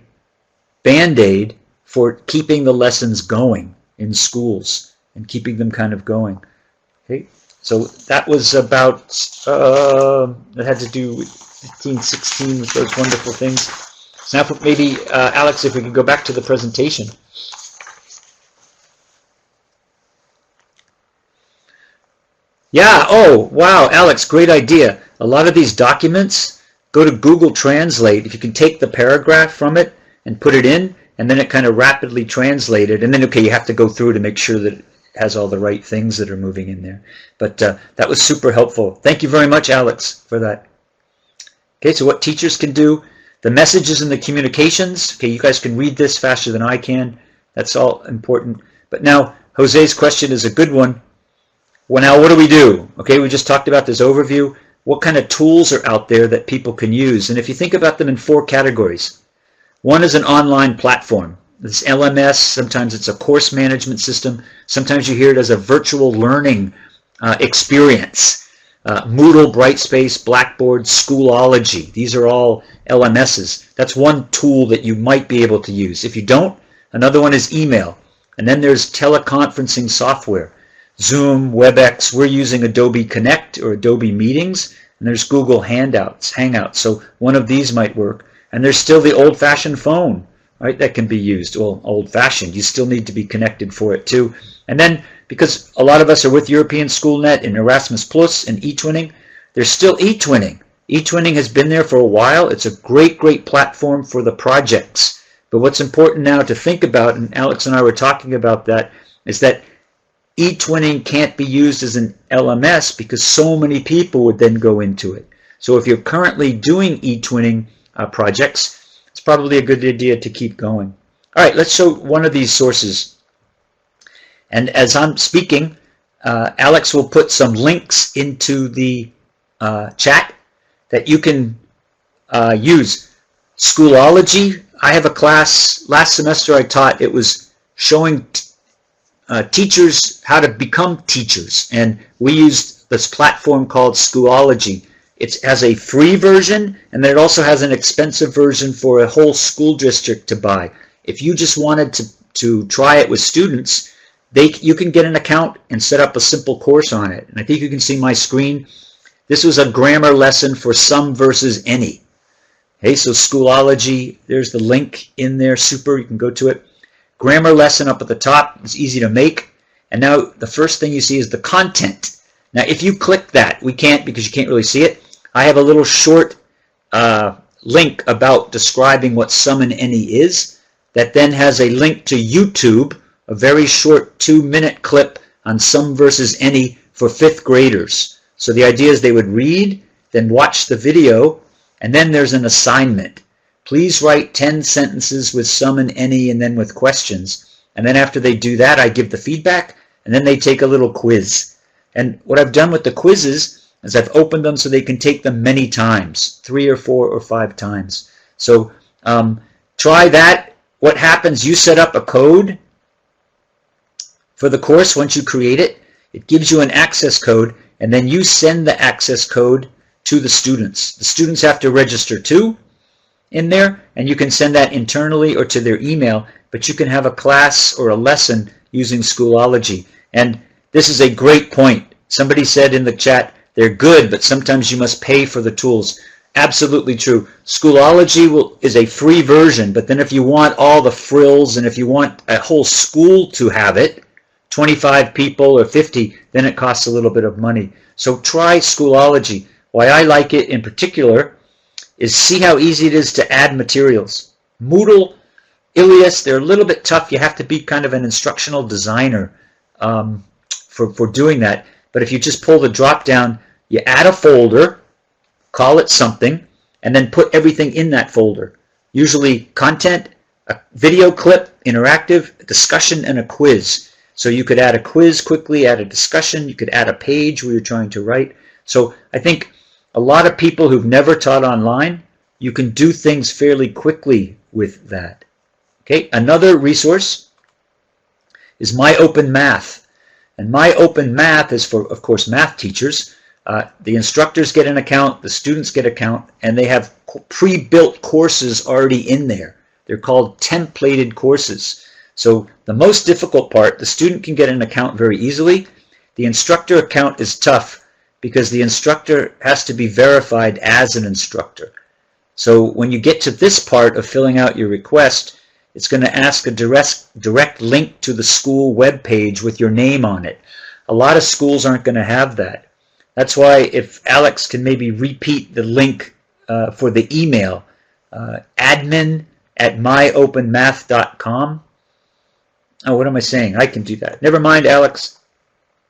band-aid for keeping the lessons going in schools and keeping them kind of going. Okay, so that was about, it had to do with 15, 16, with those wonderful things. So now maybe, Alex, if we could go back to the presentation. Yeah, oh, wow, Alex, great idea. A lot of these documents, go to Google Translate. If you can take the paragraph from it and put it in, and then it kind of rapidly translated, and then, okay, you have to go through to make sure that it has all the right things that are moving in there. But that was super helpful. Thank you very much, Alex, for that. Okay, so what teachers can do, the messages and the communications. Okay, you guys can read this faster than I can. That's all important. But now, Jose's question is a good one. Well, now, what do we do? Okay, we just talked about this overview. What kind of tools are out there that people can use? And if you think about them in 4 categories, one is an online platform. It's LMS, sometimes it's a course management system, sometimes you hear it as a virtual learning experience. Moodle, Brightspace, Blackboard, Schoology, these are all LMSs. That's one tool that you might be able to use. If you don't, another one is email. And then there's teleconferencing software. Zoom, WebEx, we're using Adobe Connect or Adobe Meetings, and there's Google Hangouts, so one of these might work. And there's still the old-fashioned phone, right, that can be used. Well, old-fashioned, you still need to be connected for it too. And then, because a lot of us are with European SchoolNet and Erasmus Plus and eTwinning, there's still eTwinning. eTwinning has been there for a while. It's a great platform for the projects. But what's important now to think about, and Alex and I were talking about that, is that eTwinning can't be used as an LMS because so many people would then go into it. So if you're currently doing eTwinning projects, it's probably a good idea to keep going. All right, let's show one of these sources. And as I'm speaking, Alex will put some links into the chat that you can use. Schoology, I have a class, last semester I taught, it was showing teachers how to become teachers. And we used this platform called Schoology. It has a free version, and then it also has an expensive version for a whole school district to buy. If you just wanted to try it with students, you can get an account and set up a simple course on it. And I think you can see my screen. This was a grammar lesson for some versus any. Okay, so Schoology, there's the link in there, super, you can go to it. Grammar lesson up at the top, it's easy to make. And now the first thing you see is the content. Now if you click that, we can't because you can't really see it. I have a little short link about describing what Sum and Any is that then has a link to YouTube, a very short 2-minute clip on Sum versus Any for 5th graders. So the idea is they would read, then watch the video, and then there's an assignment. Please write 10 sentences with Sum and Any and then with questions. And then after they do that, I give the feedback, and then they take a little quiz. And what I've done with the quizzes is I've opened them so they can take them many times, 3 or 4 or 5 times. So try that. What happens, you set up a code for the course once you create it. It gives you an access code, and then you send the access code to the students. The students have to register too in there, and you can send that internally or to their email, but you can have a class or a lesson using Schoology. And this is a great point. Somebody said in the chat, they're good, but sometimes you must pay for the tools. Absolutely true. Schoology is a free version, but then if you want all the frills and if you want a whole school to have it, 25 people or 50, then it costs a little bit of money. So try Schoology. Why I like it in particular is see how easy it is to add materials. Moodle, Ilias, they're a little bit tough. You have to be kind of an instructional designer for doing that. But if you just pull the drop down, you add a folder, call it something, and then put everything in that folder. Usually content, a video clip, interactive, a discussion, and a quiz. So you could add a quiz quickly, add a discussion, you could add a page where you're trying to write. So I think a lot of people who've never taught online, you can do things fairly quickly with that. Okay, another resource is My Open Math. And My Open Math is for, of course, math teachers. The instructors get an account, the students get an account, and they have pre-built courses already in there. They're called templated courses. So the most difficult part, the student can get an account very easily. The instructor account is tough because the instructor has to be verified as an instructor. So when you get to this part of filling out your request, it's going to ask a direct link to the school web page with your name on it. A lot of schools aren't going to have that. That's why if Alex can maybe repeat the link for the email, admin@myopenmath.com. Oh, what am I saying? I can do that. Never mind, Alex.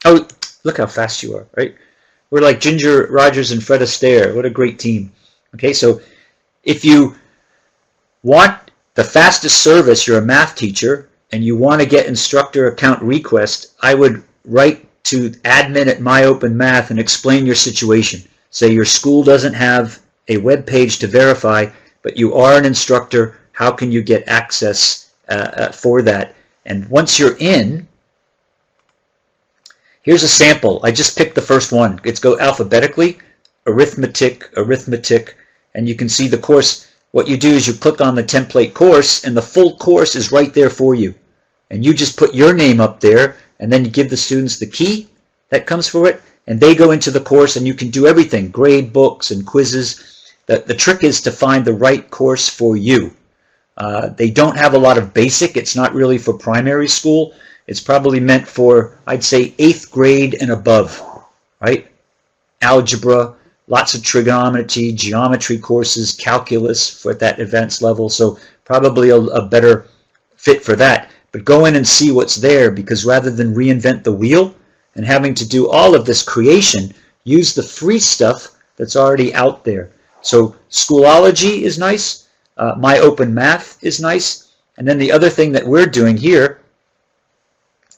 Oh, look how fast you are, right? We're like Ginger Rogers and Fred Astaire. What a great team. Okay, so if you want the fastest service, you're a math teacher, and you want to get instructor account request, I would write to admin@myopenmath and explain your situation. Say your school doesn't have a web page to verify, but you are an instructor. How can you get access for that? And once you're in, here's a sample. I just picked the first one. Let's go alphabetically, arithmetic, arithmetic, and you can see the course. What you do is you click on the template course, and the full course is right there for you. And you just put your name up there, and then you give the students the key that comes for it, and they go into the course, and you can do everything, grade books and quizzes. The trick is to find the right course for you. They don't have a lot of basic. It's not really for primary school. It's probably meant for, I'd say, 8th grade and above, right? Algebra, lots of trigonometry, geometry courses, calculus for that advanced level. So probably a better fit for that. But go in and see what's there, because rather than reinvent the wheel and having to do all of this creation, use the free stuff that's already out there. So Schoology is nice. My Open Math is nice. And then the other thing that we're doing here,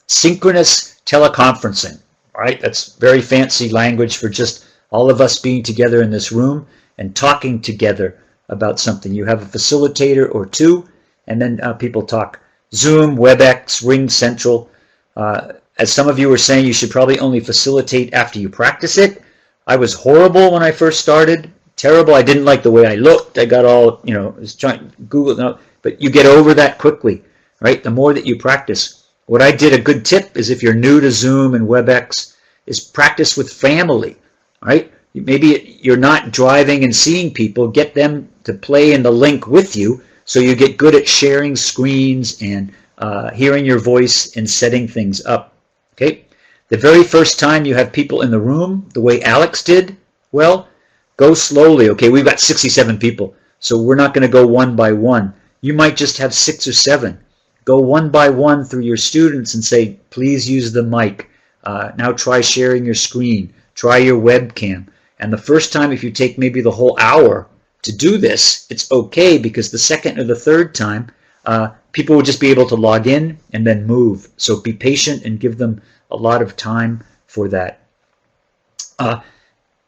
Synchronous Teleconferencing. All right, that's very fancy language for just all of us being together in this room and talking together about something. You have a facilitator or two, and then people talk. Zoom, WebEx, Ring Central. As some of you were saying, you should probably only facilitate after you practice it. I was horrible when I first started. Terrible. I didn't like the way I looked. I got all, I was trying to Google, but you get over that quickly, right? The more that you practice. What I did, a good tip is if you're new to Zoom and WebEx, is practice with family, right? Maybe you're not driving and seeing people, get them to play in the link with you so you get good at sharing screens and hearing your voice and setting things up. Okay? The very first time you have people in the room, the way Alex did, well, go slowly. Okay, we've got 67 people, so we're not going to go one by one. You might just have 6 or 7. Go one by one through your students and say, please use the mic. Now try sharing your screen. Try your webcam. And the first time, if you take maybe the whole hour to do this, it's okay, because the second or the third time, people will just be able to log in and then move. So be patient and give them a lot of time for that.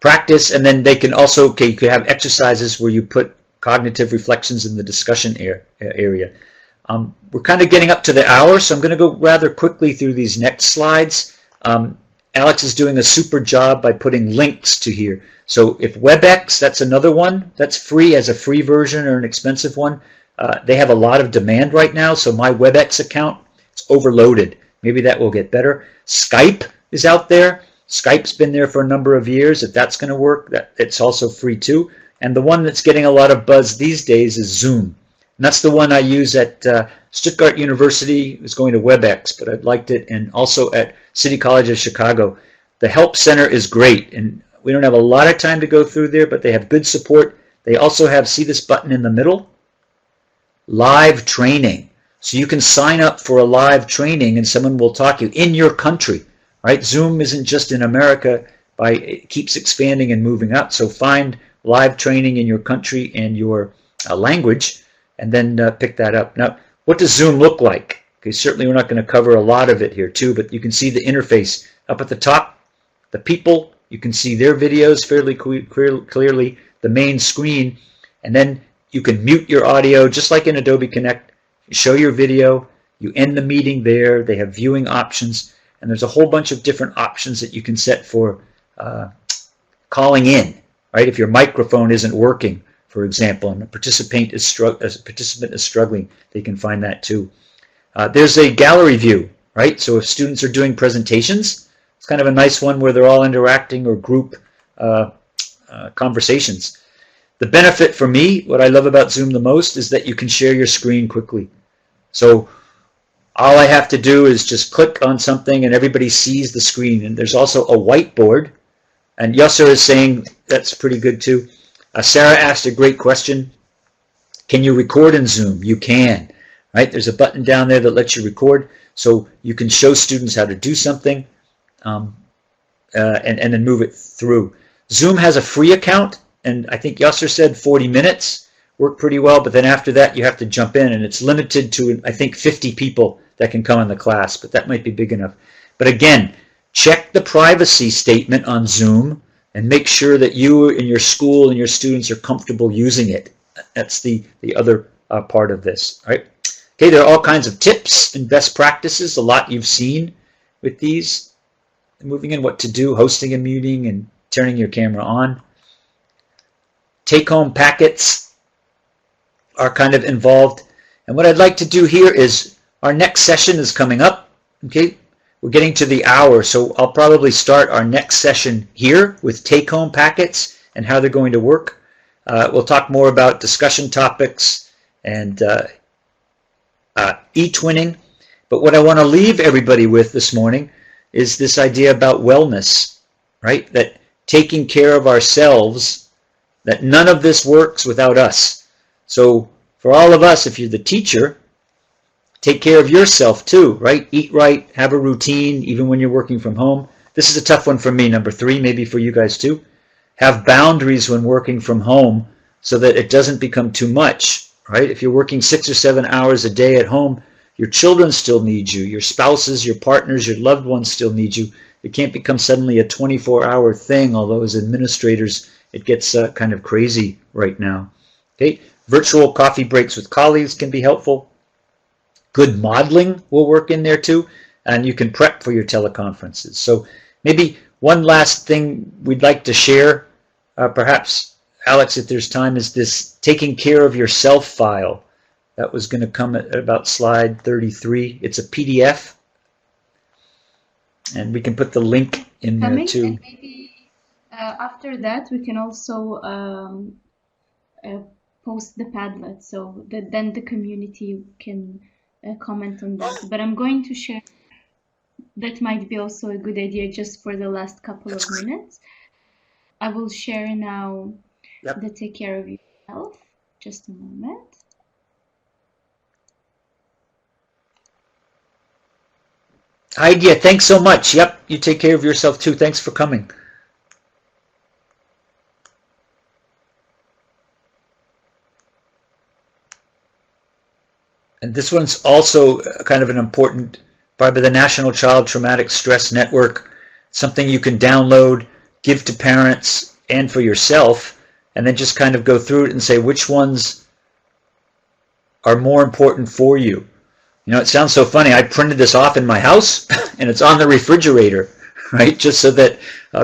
Practice, and then they can also, okay, you could have exercises where you put cognitive reflections in the discussion area. We're kind of getting up to the hour, so I'm going to go rather quickly through these next slides. Alex is doing a super job by putting links to here. So if WebEx, that's another one that's free as a free version or an expensive one. They have a lot of demand right now, so my WebEx account, it's overloaded. Maybe that will get better. Skype is out there. Skype's been there for a number of years. If that's going to work, it's also free too. And the one that's getting a lot of buzz these days is Zoom. And that's the one I use at Stuttgart University. It's going to WebEx, but I liked it. And also at City College of Chicago. The Help Center is great. And we don't have a lot of time to go through there, but they have good support. They also have, see this button in the middle? Live training. So you can sign up for a live training and someone will talk to you in your country. Right? Zoom isn't just in America, it keeps expanding and moving up. So find live training in your country and your language, and then pick that up. Now, what does Zoom look like? Okay, certainly we're not going to cover a lot of it here too, but you can see the interface up at the top. The people, you can see their videos fairly clearly, the main screen, and then you can mute your audio just like in Adobe Connect. You show your video, you end the meeting there. They have viewing options. And there's a whole bunch of different options that you can set for calling in, right? If your microphone isn't working, for example, and a participant is struggling, they can find that too. There's a gallery view, right? So if students are doing presentations, it's kind of a nice one where they're all interacting, or group conversations. The benefit for me, what I love about Zoom the most, is that you can share your screen quickly. So all I have to do is just click on something and everybody sees the screen. And there's also a whiteboard. And Yasser is saying that's pretty good too. Sarah asked a great question. Can you record in Zoom? You can. Right? There's a button down there that lets you record. So you can show students how to do something and then move it through. Zoom has a free account. And I think Yasser said 40 minutes work pretty well. But then after that, you have to jump in. And it's limited to, I think, 50 people that can come in the class, but that might be big enough. But again, check the privacy statement on Zoom and make sure that you and your school and your students are comfortable using it. That's the other part of this. All right? Okay, there are all kinds of tips and best practices, a lot you've seen with these. Moving in what to do, hosting a meeting and turning your camera on. Take-home packets are kind of involved. And what I'd like to do here is, our next session is coming up. Okay, we're getting to the hour, so I'll probably start our next session here with take-home packets and how they're going to work. We'll talk more about discussion topics and e-twinning. But what I want to leave everybody with this morning is this idea about wellness, right? That taking care of ourselves, that none of this works without us. So for all of us, if you're the teacher, take care of yourself too, right? Eat right, have a routine, even when you're working from home. This is a tough one for me, number 3, maybe for you guys too. Have boundaries when working from home so that it doesn't become too much, right? If you're working 6 or 7 hours a day at home, your children still need you. Your spouses, your partners, your loved ones still need you. It can't become suddenly a 24-hour thing, although as administrators, it gets kind of crazy right now. Okay, virtual coffee breaks with colleagues can be helpful. Good modeling will work in there too, and you can prep for your teleconferences. So maybe one last thing we'd like to share, perhaps, Alex, if there's time, is this taking care of yourself file. That was going to come at about slide 33. It's a PDF, and we can put the link in there too. And maybe after that, we can also post the Padlet so that then the community can comment on that. But I'm going to share that might be also a good idea just for the last couple of minutes. I will share now the Take Care of Yourself. Just a moment. Idea, thanks so much. Yep, you take care of yourself too. Thanks for coming. And this one's also kind of an important part of the National Child Traumatic Stress Network, something you can download, give to parents and for yourself, and then just kind of go through it and say which ones are more important for you. You know, it sounds so funny. I printed this off in my house, and it's on the refrigerator, right? Just so that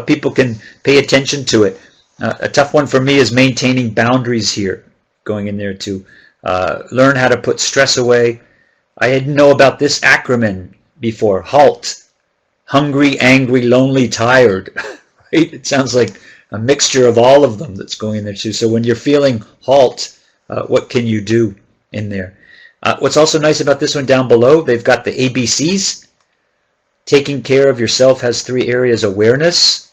people can pay attention to it. A tough one for me is maintaining boundaries here, going in there to learn how to put stress away. I didn't know about this acronym before, HALT. Hungry, angry, lonely, tired. Right? It sounds like a mixture of all of them that's going in there too. So when you're feeling HALT, what can you do in there? What's also nice about this one down below, they've got the ABCs. Taking care of yourself has 3 areas: awareness,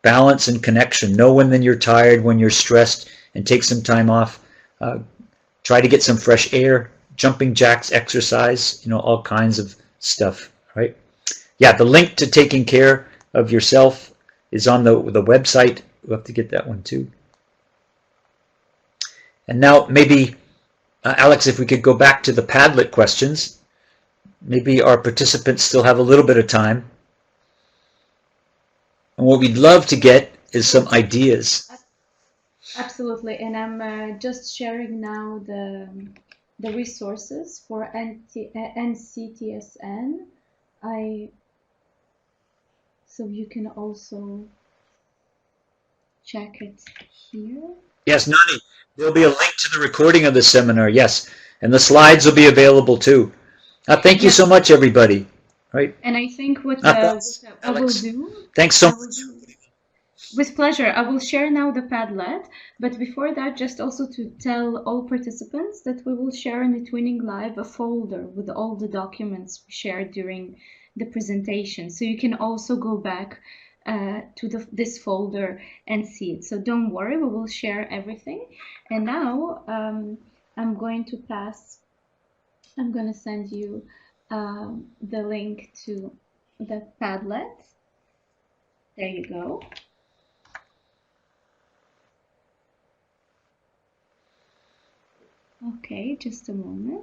balance, and connection. Know when you're tired, when you're stressed, and take some time off. Try to get some fresh air, jumping jacks, exercise, you know, all kinds of stuff, right? Yeah, the link to taking care of yourself is on the website. We'll have to get that one too. And now maybe, Alex, if we could go back to the Padlet questions. Maybe our participants still have a little bit of time. And what we'd love to get is some ideas. Absolutely, and I'm just sharing now the resources for NCTSN. So you can also check it here. Yes, Nani, there'll be a link to the recording of the seminar, yes. And the slides will be available too. Thank you so much, everybody. Right? And I think what I will do... Thanks so much. With pleasure. I will share now the Padlet, but before that, just also to tell all participants that we will share in the Twinning Live a folder with all the documents we shared during the presentation. So you can also go back to this folder and see it. So don't worry, we will share everything. And now I'm going to send you the link to the Padlet. There you go. Okay, just a moment.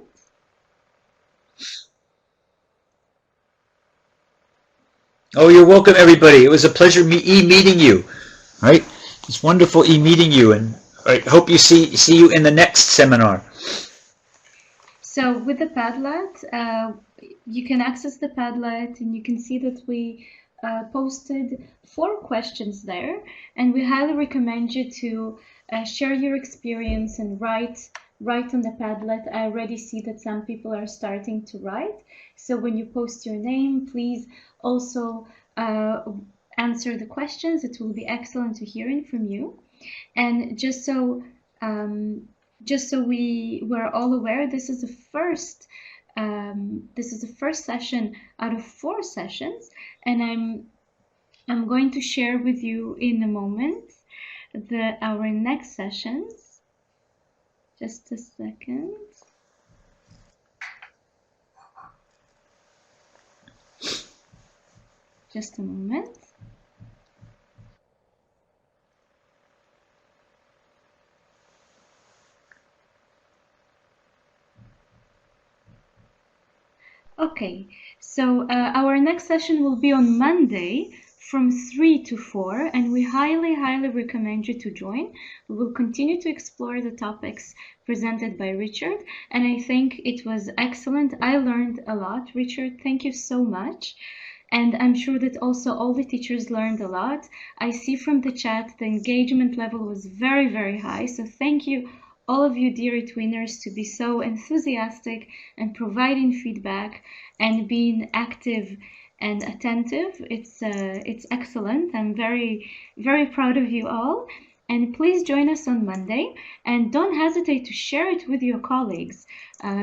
Oh, you're welcome, everybody. It was a pleasure meeting you. All right, it's wonderful meeting you, and I hope you see you in the next seminar. So with the Padlet, you can access the Padlet, and you can see that we posted 4 questions there, and we highly recommend you to share your experience and write on the Padlet. I already see that some people are starting to write. So when you post your name, please also answer the questions. It will be excellent to hearing from you. And just so we're all aware, this is the first session out of 4 sessions, and I'm going to share with you in a moment our next sessions. Just a second. Just a moment. Okay, so our next session will be on Monday from 3 to 4, and we highly recommend you to join. We will continue to explore the topics presented by Richard, and I think it was excellent. I learned a lot. Richard, thank you so much. And I'm sure that also all the teachers learned a lot. I see from the chat the engagement level was very high, so thank you all of you dear Twinners to be so enthusiastic and providing feedback and being active and attentive. It's excellent. I'm very proud of you all. And please join us on Monday, and don't hesitate to share it with your colleagues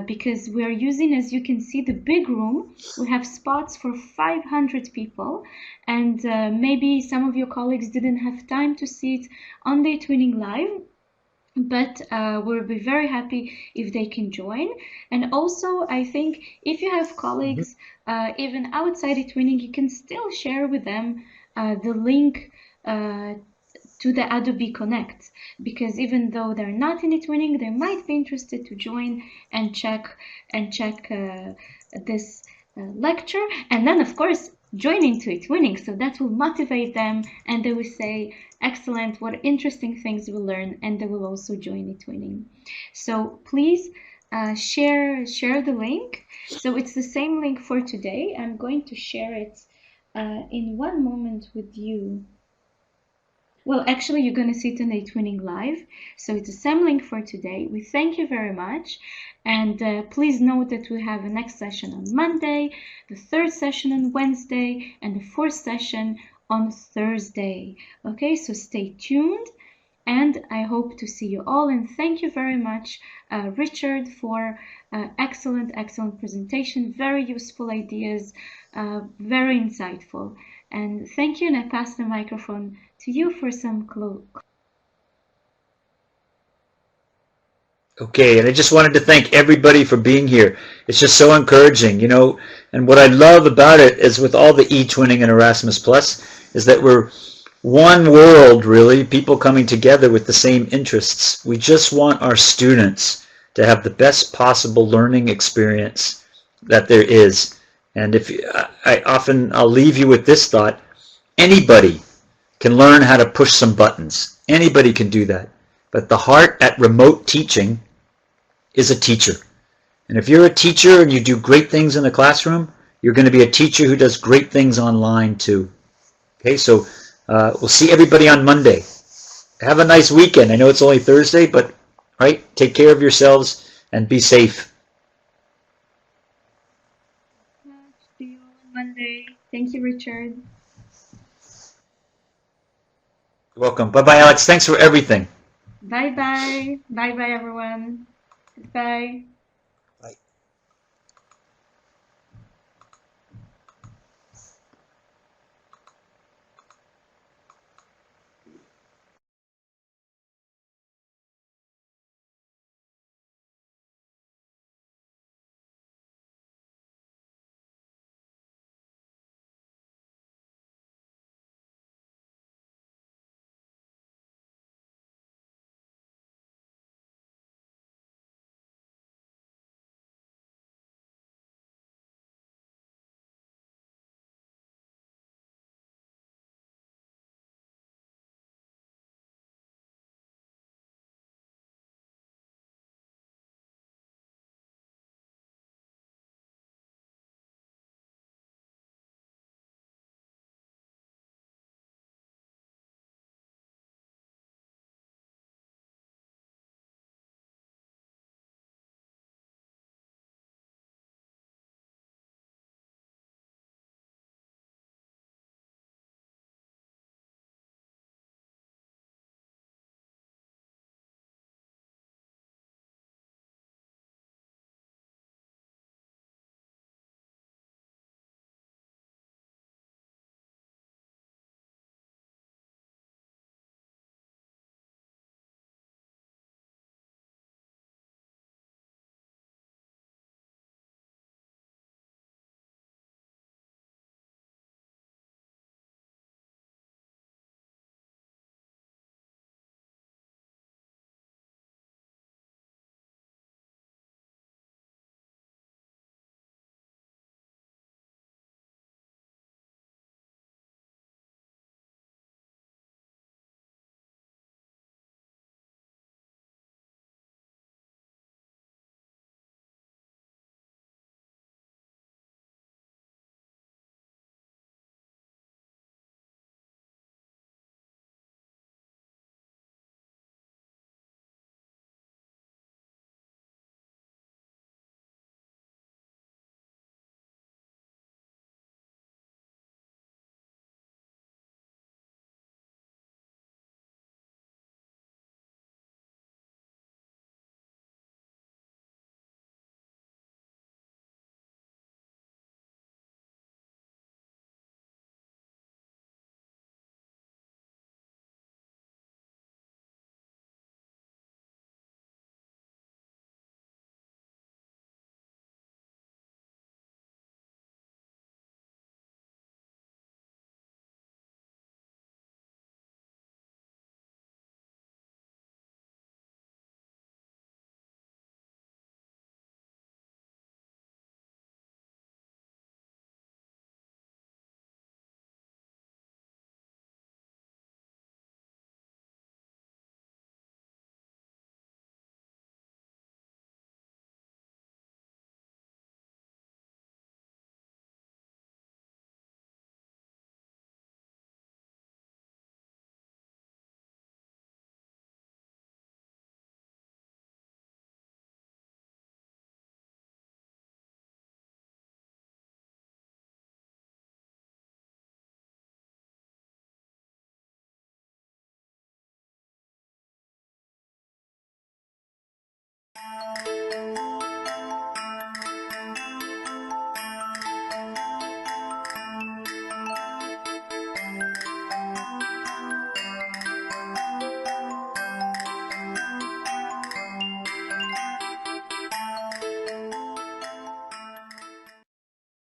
because we are using, as you can see, the big room. We have spots for 500 people, and maybe some of your colleagues didn't have time to see it on the Twinning Live, but we'll be very happy if they can join. And also, I think if you have colleagues even outside the Twinning, you can still share with them the link to the Adobe Connect, because even though they're not in it winning, they might be interested to join and check this lecture, and then of course join into it winning. So that will motivate them, and they will say, "Excellent! What interesting things we learn," and they will also join it winning. So please share the link. So it's the same link for today. I'm going to share it in one moment with you. Well, actually, you're going to see it in a Twinning Live. So it's the same link for today. We thank you very much. And please note that we have a next session on Monday, the third session on Wednesday, and the fourth session on Thursday. Okay, so stay tuned. And I hope to see you all. And thank you very much, Richard, for excellent presentation. Very useful ideas, very insightful. And thank you. And I pass the microphone to you for some clue. Okay, and I just wanted to thank everybody for being here. It's just so encouraging, you know, and what I love about it is with all the e-twinning and Erasmus Plus is that we're one world, really, people coming together with the same interests. We just want our students to have the best possible learning experience that there is. And if I'll leave you with this thought: anybody can learn how to push some buttons. Anybody can do that. But the heart at remote teaching is a teacher. And if you're a teacher and you do great things in the classroom, you're going to be a teacher who does great things online too. Okay, so we'll see everybody on Monday. Have a nice weekend. I know it's only Thursday, but right, take care of yourselves and be safe. See you on Monday. Thank you, Richard. You're welcome. Bye-bye, Alex. Thanks for everything. Bye-bye. Bye-bye, everyone. Goodbye.